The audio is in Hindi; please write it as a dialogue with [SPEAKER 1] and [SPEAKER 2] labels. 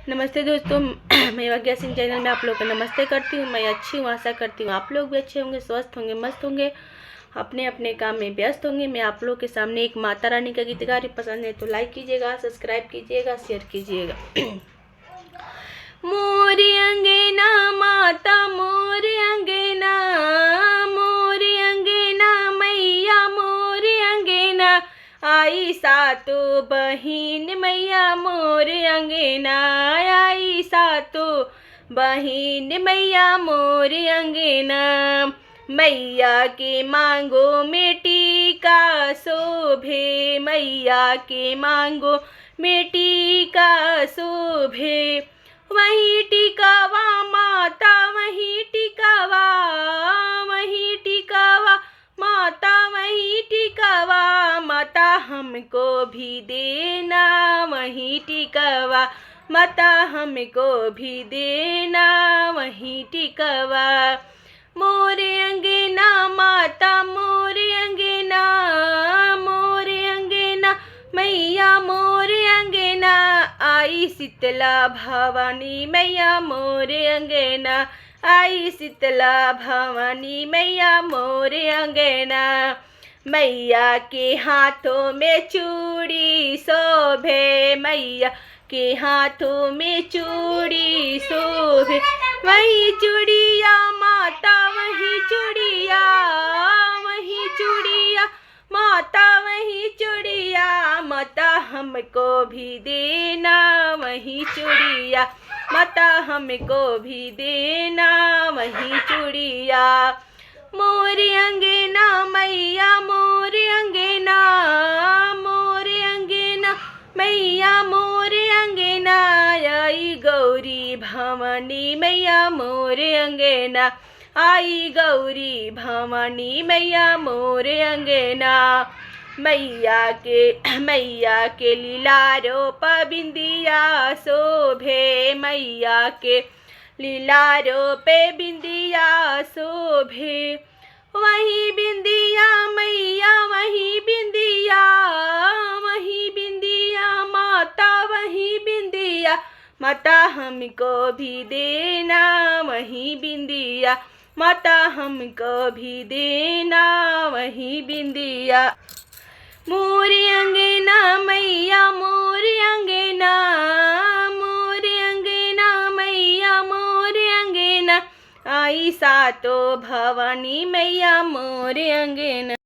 [SPEAKER 1] नमस्ते दोस्तों, मैं भाग्या सिंह चैनल में आप लोग का नमस्ते करती हूँ। मैं अच्छी हूँ, आशा करती हूँ आप लोग भी अच्छे होंगे, स्वस्थ होंगे, मस्त होंगे, अपने अपने काम में व्यस्त होंगे। मैं आप लोग के सामने एक माता रानी का गीत गा रही। पसंद है तो लाइक कीजिएगा, सब्सक्राइब कीजिएगा, शेयर कीजिएगा। मोरी अंगेना माता मोरी अंगेना, मोरी अंगेना मैया मोरी अंगेना, आई सातो बहिन मैया मोरे अंगेना, आई सातो बहिन मैया मोरे अंगेना। मैया के मांगो में टीका शोभे, मैया के मांगो में टीका शोभे, वही टिकावा माता वही टिकावा, वही टिकावा माता वही टिकावा, माता हमको भी देना वही टिकावा, माता हमको भी देना वही टिकावा। मोरे अंगेना माता मोरे अंगेना, मोरे अंगेना मैया मोरे अंगेना, आई शीतला भवानी मैया मोरे अंगेना, आई शीतला भवानी मैया मोरे अंगेना। मैया के हाथों में चूड़ी शोभे, मैया के हाथों में चूड़ी शोभे, वही चूड़िया माता वही चूड़िया, वही चूड़िया माता वही चूड़िया, माता हमको भी देना वही चूड़िया, माता हमको भी देना वही चूड़िया। मोरे अंगेना मैया मोरे अंगेना, मोरे अंगेना मैया मोरे अंगेना, आई गौरी भवानी मैया मोरे अंगेना, आई गौरी भवानी मैया मोरे अंगेना। मैया के लीलारो पे बिंदिया शोभे, मैया के लीलारो पे बिंदिया शोभे, वही बिंदिया मैया वही बिंदिया, वही बिंदिया माता वही बिंदिया, माता हमको भी देना वही बिंदिया, माता हमको भी देना वही बिंदिया। मोरे अंगेना मैया मोरे अंगेना, मोरे अंगेना मैया मोरे अंगेना, आई सातो भवानी मैया मोरे अंगेना।